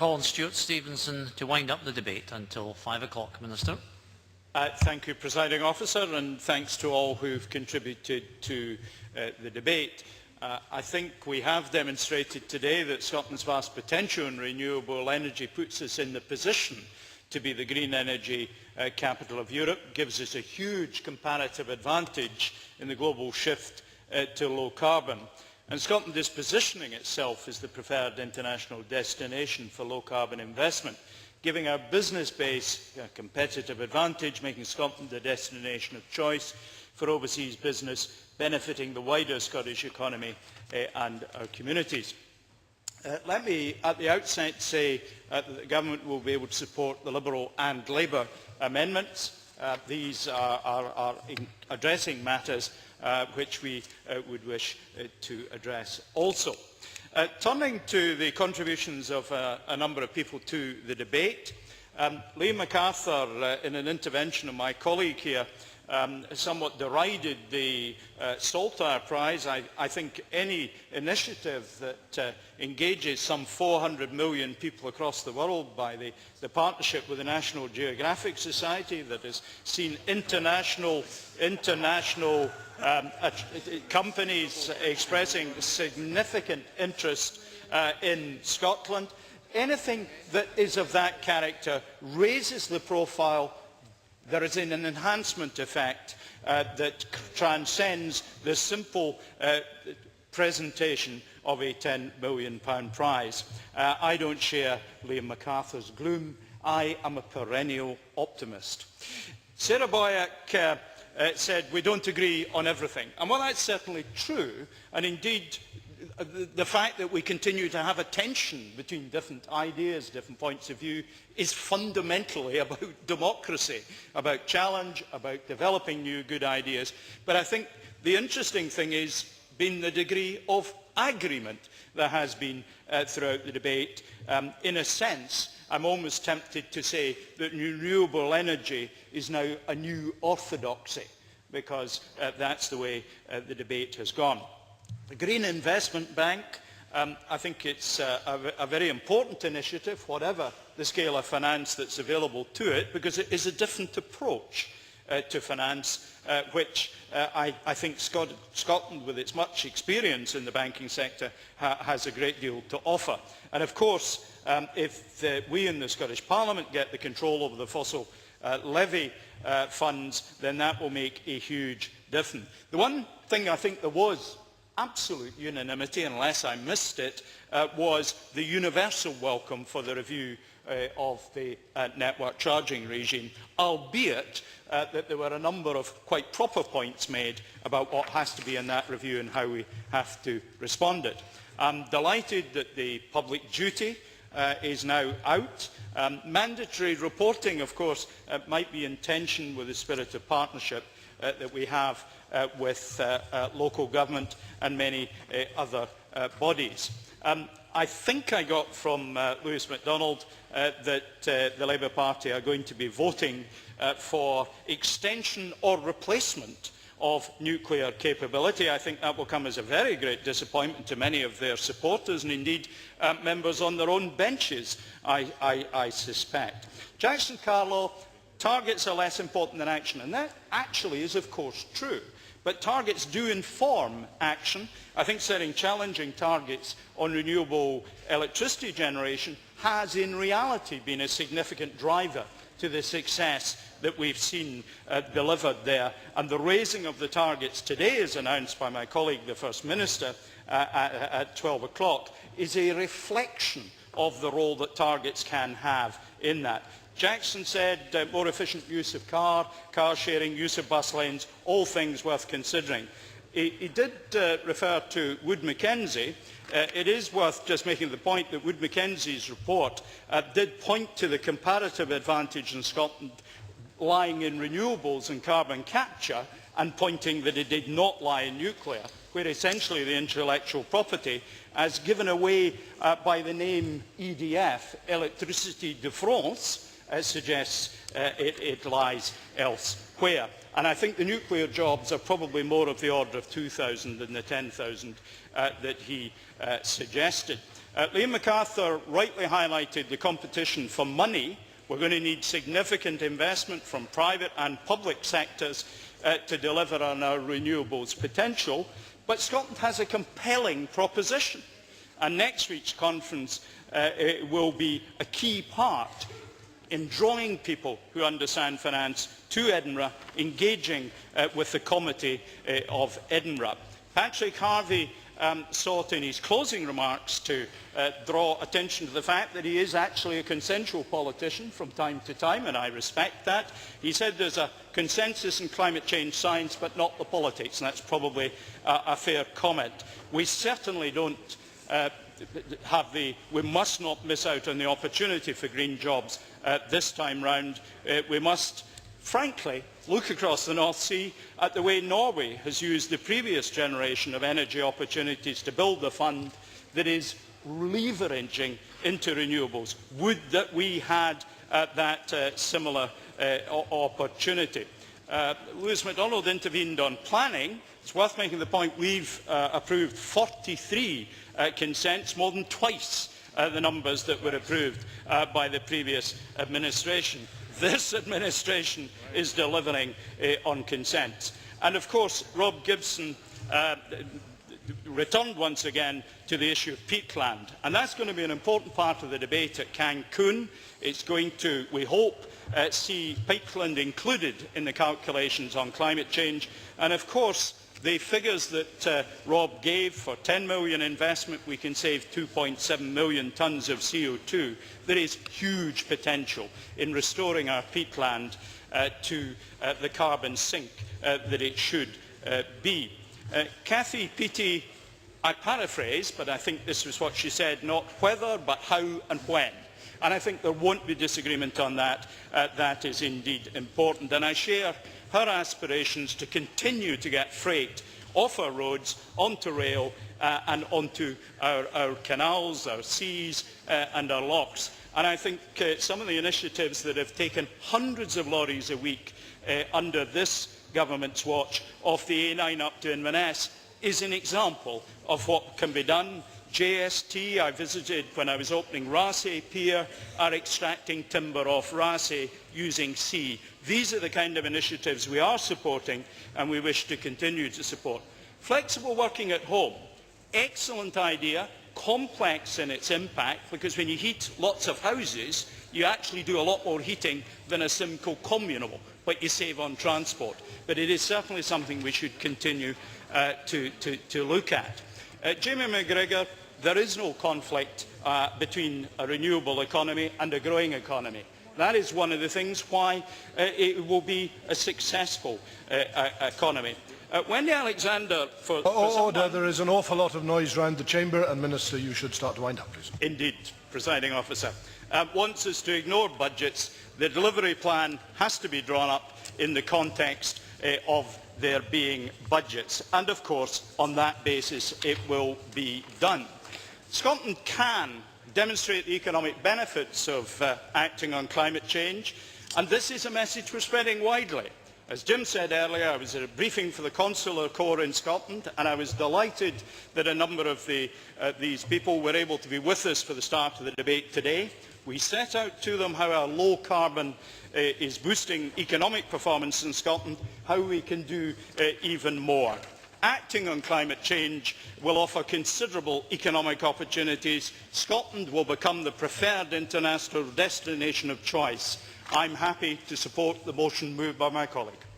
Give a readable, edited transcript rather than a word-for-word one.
call on Stewart, Stevenson to wind up the debate until 5 o'clock, Minister. Thank you, Presiding Officer, and thanks to all who have contributed to the debate. I think we have demonstrated today that Scotland's vast potential in renewable energy puts us in the position to be the green energy capital of Europe, gives us a huge comparative advantage in the global shift to low carbon. And Scotland is positioning itself as the preferred international destination for low carbon investment, giving our business base a competitive advantage, making Scotland the destination of choice for overseas business, benefiting the wider Scottish economy and our communities. Let me at the outset say that the Government will be able to support the Liberal and Labour amendments. These are addressing matters which we would wish to address also. Turning to the contributions of a number of people to the debate, Liam MacArthur, in an intervention of my colleague here, somewhat derided the Saltire Prize. I think any initiative that engages some 400 million people across the world by the partnership with the National Geographic Society, that has seen international companies expressing significant interest in Scotland, anything that is of that character raises the profile. There is an enhancement effect that transcends the simple presentation of a £10 million prize. I don't share Liam MacArthur's gloom. I am a perennial optimist. Sarah Boyack said we don't agree on everything. And while that's certainly true, and indeed the fact that we continue to have a tension between different ideas, different points of view, is fundamentally about democracy, about challenge, about developing new good ideas. But I think the interesting thing is been the degree of agreement there has been throughout the debate. In a sense, I'm almost tempted to say that renewable energy is now a new orthodoxy, because that's the way the debate has gone. The Green Investment Bank, I think it's a very important initiative, whatever the scale of finance that's available to it, because it is a different approach to finance, which I think Scotland, with its much experience in the banking sector, has a great deal to offer. And of course, if we in the Scottish Parliament get the control over the fossil levy funds, then that will make a huge difference. The one thing I think there was absolute unanimity, unless I missed it, was the universal welcome for the review of the network charging regime, albeit that there were a number of quite proper points made about what has to be in that review and how we have to respond to it. I'm delighted that the public duty is now out. Mandatory reporting, of course, might be in tension with the spirit of partnership that we have with local government and many other bodies. I think I got from Lewis MacDonald that the Labour Party are going to be voting for extension or replacement of nuclear capability. I think that will come as a very great disappointment to many of their supporters, and indeed members on their own benches, I suspect. Jackson Carlaw, targets are less important than action, and that actually is of course true. But targets do inform action. I think setting challenging targets on renewable electricity generation has in reality been a significant driver to the success that we've seen delivered there. And the raising of the targets today, as announced by my colleague, the First Minister, at 12 o'clock, is a reflection of the role that targets can have in that. Jackson said more efficient use of car sharing, use of bus lanes, all things worth considering. He did refer to Wood Mackenzie. It is worth just making the point that Wood Mackenzie's report did point to the comparative advantage in Scotland lying in renewables and carbon capture, and pointing that it did not lie in nuclear, where essentially the intellectual property, as given away by the name EDF, Électricité de France, suggests it lies elsewhere. And I think the nuclear jobs are probably more of the order of 2,000 than the 10,000 that he suggested. Liam MacArthur rightly highlighted the competition for money. We're going to need significant investment from private and public sectors to deliver on our renewables potential. But Scotland has a compelling proposition, and next week's conference will be a key part in drawing people who understand finance to Edinburgh, engaging with the Committee of Edinburgh. Patrick Harvey sought in his closing remarks to draw attention to the fact that he is actually a consensual politician from time to time, and I respect that. He said there's a consensus in climate change science, but not the politics, and that's probably a fair comment. We certainly don't we must not miss out on the opportunity for green jobs this time round. We must, frankly, look across the North Sea at the way Norway has used the previous generation of energy opportunities to build a fund that is leveraging into renewables. Would that we had that similar opportunity. Lewis MacDonald intervened on planning. It's worth making the point we've approved 43 consents, more than twice the numbers that were approved by the previous administration. This administration is delivering on consents. And of course, Rob Gibson returned once again to the issue of peatland. And that's going to be an important part of the debate at Cancun. It's going to, we hope, see peatland included in the calculations on climate change. And of course, the figures that Rob gave, for 10 million investment, we can save 2.7 million tonnes of CO2. There is huge potential in restoring our peatland to the carbon sink that it should be. Cathy Peaty, I paraphrase, but I think this was what she said, not whether, but how and when. And I think there won't be disagreement on that. That is indeed important. And I share her aspirations to continue to get freight off our roads, onto rail and onto our canals, our seas and our locks. And I think some of the initiatives that have taken hundreds of lorries a week under this government's watch off the A9 up to Inverness is an example of what can be done. JST, I visited when I was opening Raasay Pier, are extracting timber off Raasay using sea. These are the kind of initiatives we are supporting and we wish to continue to support. Flexible working at home, excellent idea, complex in its impact, because when you heat lots of houses, you actually do a lot more heating than a simple communal, but you save on transport. But it is certainly something we should continue to look at. Jamie McGregor, there is no conflict between a renewable economy and a growing economy. That is one of the things why it will be a successful economy. Wendy Alexander, Order, there is an awful lot of noise around the chamber, and Minister, you should start to wind up, please. Indeed, Presiding Officer. Wants us to ignore budgets. The delivery plan has to be drawn up in the context of there being budgets, and of course on that basis it will be done. Scotland can demonstrate the economic benefits of acting on climate change, and this is a message we're spreading widely. As Jim said earlier, I was at a briefing for the Consular Corps in Scotland, and I was delighted that a number of these people were able to be with us for the start of the debate today. We set out to them how our low carbon is boosting economic performance in Scotland, how we can do even more. Acting on climate change will offer considerable economic opportunities. Scotland will become the preferred international destination of choice. I'm happy to support the motion moved by my colleague.